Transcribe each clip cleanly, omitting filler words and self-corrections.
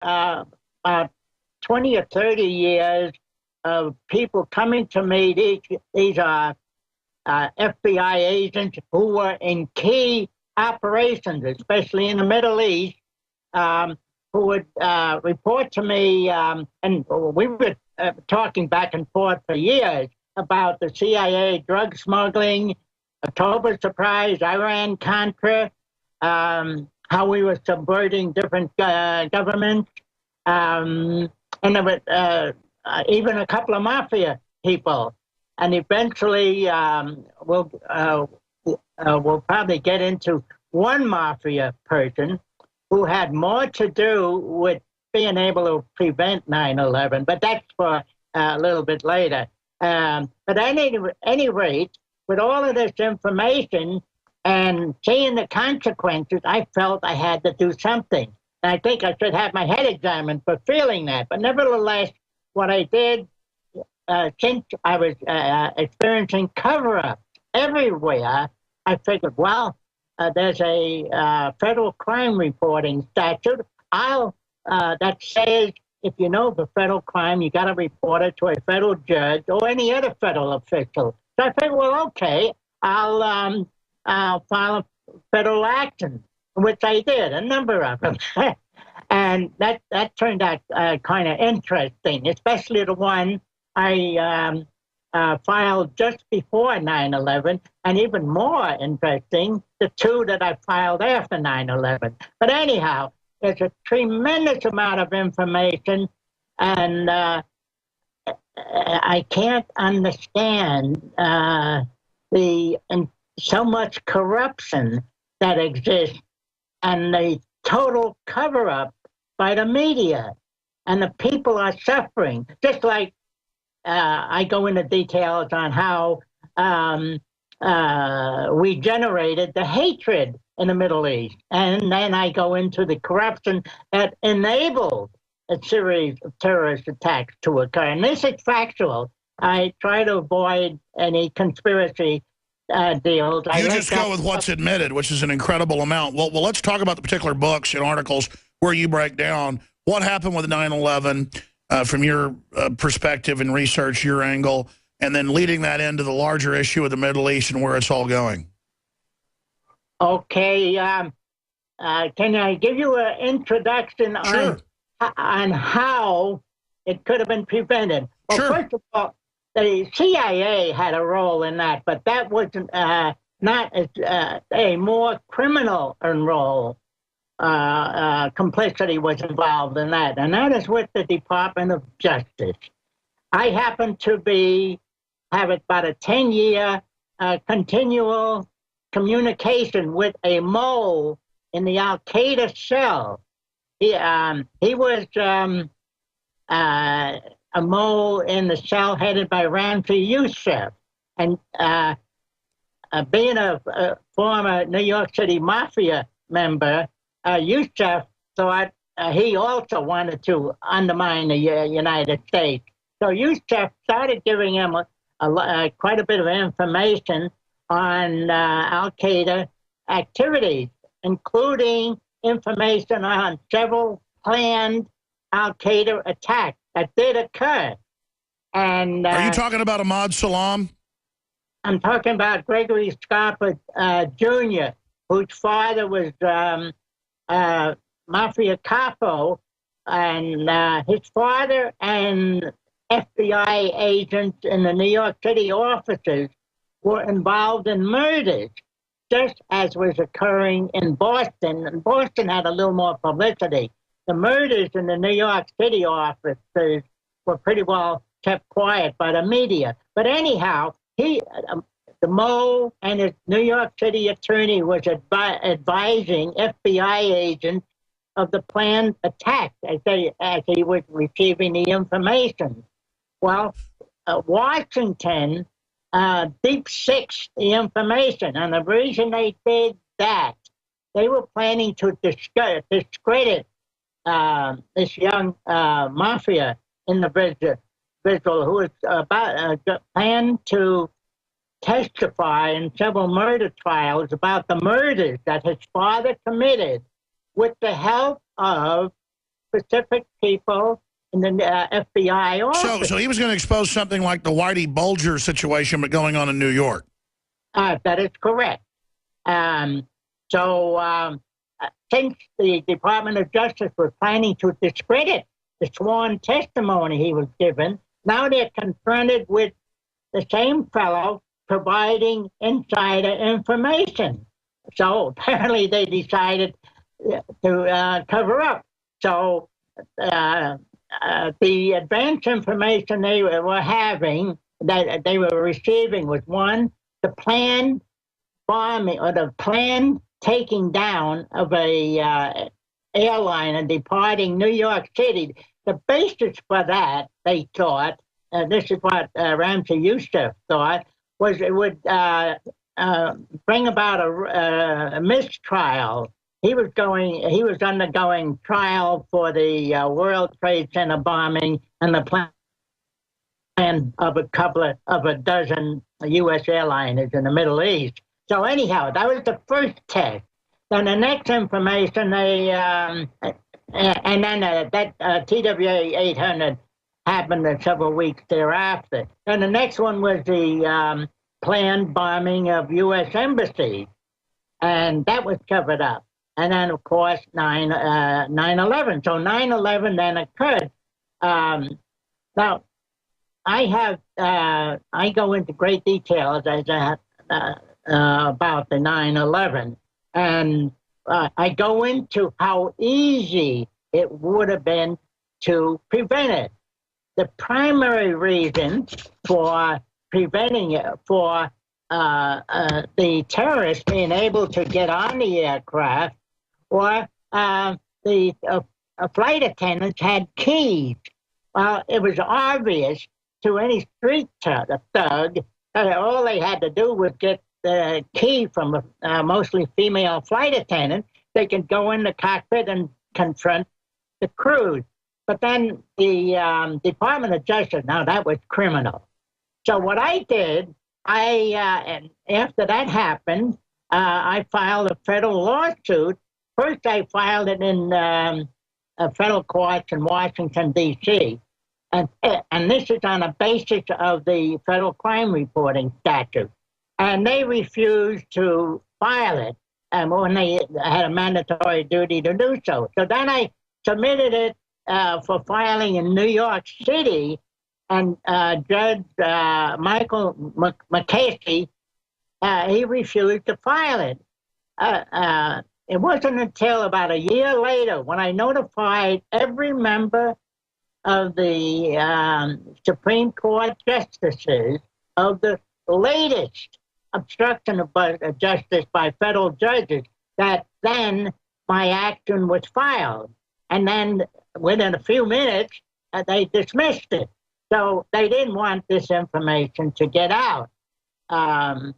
about 20 or 30 years of people coming to me. These are FBI agents who were in key operations, especially in the Middle East, who would report to me, and we were talking back and forth for years about the CIA drug smuggling, October Surprise, Iran-Contra, how we were subverting different governments, and there were even a couple of mafia people. And eventually, we'll probably get into one mafia person who had more to do with being able to prevent 9/11, but that's for a little bit later. But at any rate, with all of this information and seeing the consequences, I felt I had to do something. And I think I should have my head examined for feeling that. But nevertheless, what I did, since I was experiencing cover-up everywhere, I figured, well, there's a federal crime reporting statute that says if you know of a federal crime, you got to report it to a federal judge or any other federal official. So I figured, well, okay, I'll file a federal action, which I did, a number of them. And that turned out kind of interesting, especially the one I filed just before 9/11, and even more interesting, the two that I filed after 9/11. But anyhow, there's a tremendous amount of information, and I can't understand so much corruption that exists and the total cover-up by the media, and the people are suffering. Just like I go into details on how we generated the hatred in the Middle East, and then I go into the corruption that enabled a series of terrorist attacks to occur. And this is factual. I try to avoid any conspiracy deals. You just go with what's admitted, which is an incredible amount. Well, let's talk about the particular books and articles where you break down what happened with 9/11 from your perspective and research, your angle, and then leading that into the larger issue of the Middle East and where it's all going. Okay. Can I give you an introduction on how it could have been prevented? Well, sure. First of all, the CIA had a role in that, but that wasn't not a more criminal role. Complicity was involved in that, and that is with the Department of Justice. I happen to have about a 10-year continual communication with a mole in the Al-Qaeda cell. He was a mole in the cell headed by Ramzi Youssef, and being a former New York City Mafia member, Youssef thought he also wanted to undermine the United States. So Youssef started giving him quite a bit of information on Al-Qaeda activities, including information on several planned Al-Qaeda attacks that did occur. And are you talking about Ahmad Salam? I'm talking about Gregory Scarpa Jr., whose father was Mafia Capo, and his father and FBI agents in the New York City offices were involved in murders, just as was occurring in Boston. And Boston had a little more publicity. The murders in the New York City offices were pretty well kept quiet by the media. But anyhow, the mole and his New York City attorney was advising FBI agents of the planned attack as he was receiving the information. Well, Washington deep sixed the information, and the reason they did that, they were planning to discredit this young mafia individual who was planned to testify in several murder trials about the murders that his father committed with the help of specific people in the FBI office. So he was going to expose something like the Whitey Bulger situation, but going on in New York. That is correct. Since the Department of Justice was planning to discredit the sworn testimony he was given, now they're confronted with the same fellow providing insider information. So apparently they decided to cover up. So the advance information they were having, that they were receiving, was one, the planned bombing or the planned taking down of a airliner departing New York City. The basis for that, they thought, this is what Ramsey Youssef thought, was it would bring about a mistrial. He was undergoing trial for the World Trade Center bombing and the plan of a dozen U.S. airliners in the Middle East. So anyhow, that was the first test. Then the next information, that TWA 800 happened several weeks thereafter. And the next one was the planned bombing of U.S. embassies, and that was covered up. And then, of course, 9/11. So 9/11 then occurred. Now, I go into great details about the 9/11, and I go into how easy it would have been to prevent it. The primary reason for preventing it, for the terrorists being able to get on the aircraft, or the flight attendants had keys. Well, it was obvious to any street thug, all they had to do was get the key from a mostly female flight attendant. They could go in the cockpit and confront the crew. But then the Department of Justice, now that was criminal. So what I did, and after that happened, I filed a federal lawsuit. First, I filed it in federal courts in Washington, D.C., and this is on the basis of the federal crime reporting statute. And they refused to file it when they had a mandatory duty to do so. So then I submitted it for filing in New York City, and Judge Michael McCasey, he refused to file it. It wasn't until about a year later when I notified every member of the Supreme Court justices of the latest obstruction of justice by federal judges that then my action was filed. And then within a few minutes, they dismissed it. So they didn't want this information to get out. Now,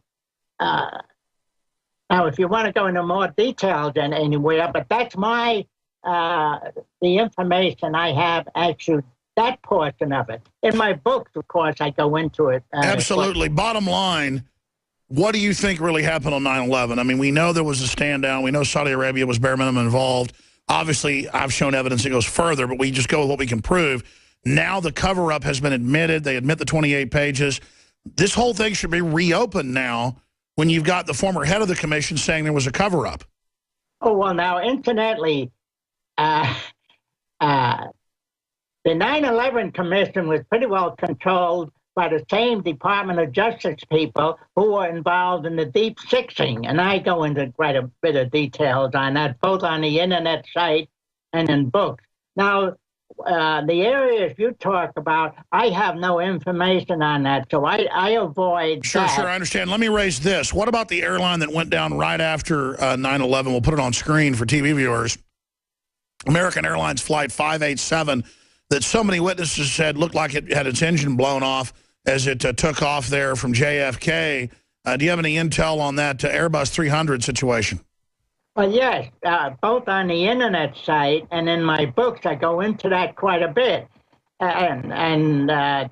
if you want to go into more details than anywhere, but that's the information I have, actually, that portion of it. In my books, of course, I go into it. Absolutely. Bottom line, what do you think really happened on 9/11? I mean, we know there was a stand down. We know Saudi Arabia was bare minimum involved. Obviously, I've shown evidence that goes further, but we just go with what we can prove. Now the cover-up has been admitted. They admit the 28 pages. This whole thing should be reopened now when you've got the former head of the commission saying there was a cover-up. Oh, well, now, incidentally, the 9/11 Commission was pretty well controlled by the same Department of Justice people who were involved in the deep sixing. And I go into quite a bit of details on that, both on the internet site and in books. Now, the areas you talk about, I have no information on that, so I avoid Sure, that. sure, I understand. Let me raise this. What about the airline that went down right after 9/11? We'll put it on screen for TV viewers. American Airlines Flight 587 that so many witnesses said looked like it had its engine blown off as it took off there from JFK. Do you have any intel on that Airbus 300 situation? Well, yes, both on the internet site and in my books, I go into that quite a bit. And that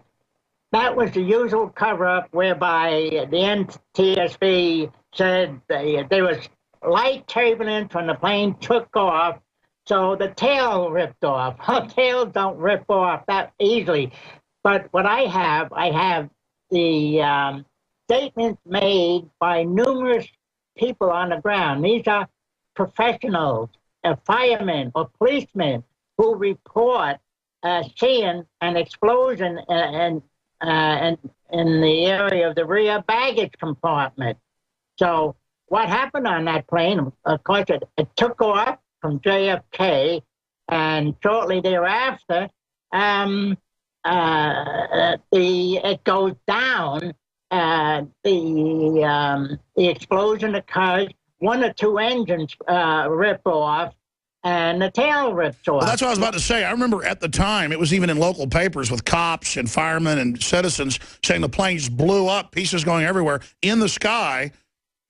was the usual cover-up whereby the NTSB said there was light turbulence when the plane took off, So the tail ripped off. Tails don't rip off that easily. But what I have the statements made by numerous people on the ground. These are professionals, firemen or policemen who report seeing an explosion in the area of the rear baggage compartment. So what happened on that plane, of course, it took off from JFK, and shortly thereafter, it goes down. The explosion occurs. One or two engines rip off, and the tail rips off. Well, that's what I was about to say. I remember at the time, it was even in local papers with cops and firemen and citizens saying the plane just blew up, pieces going everywhere in the sky,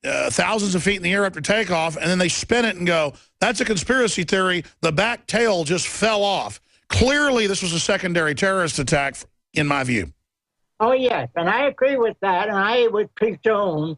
thousands of feet in the air after takeoff, and then they spin it and go, that's a conspiracy theory. The back tail just fell off. Clearly, this was a secondary terrorist attack, in my view. Oh, yes, and I agree with that, and I would presume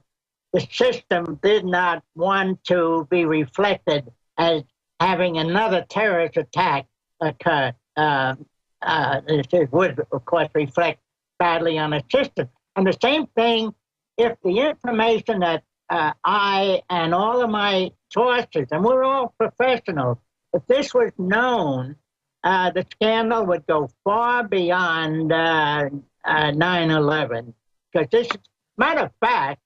the system did not want to be reflected as having another terrorist attack occur. It would, of course, reflect badly on the system. And the same thing if the information that I and all of my sources, and we're all professionals, if this was known, the scandal would go far beyond 9/11. Because this, matter of fact,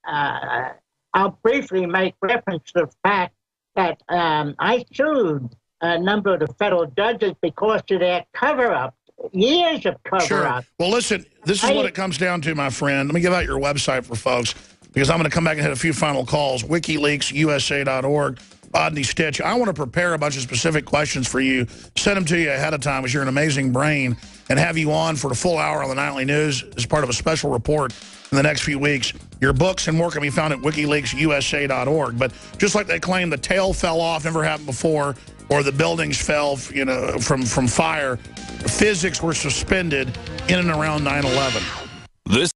I'll briefly make reference to the fact that I sued a number of the federal judges because of their cover-up, years of cover-up. Sure. Well, listen, this is what it comes down to, my friend. Let me give out your website for folks, because I'm going to come back and hit a few final calls. WikiLeaksUSA.org. Rodney Stich, I want to prepare a bunch of specific questions for you, send them to you ahead of time because you're an amazing brain, and have you on for a full hour on the Nightly News as part of a special report in the next few weeks. Your books and more can be found at WikiLeaksUSA.org. But just like they claim the tail fell off, never happened before, or the buildings fell, you know, from fire, physics were suspended in and around 9/11.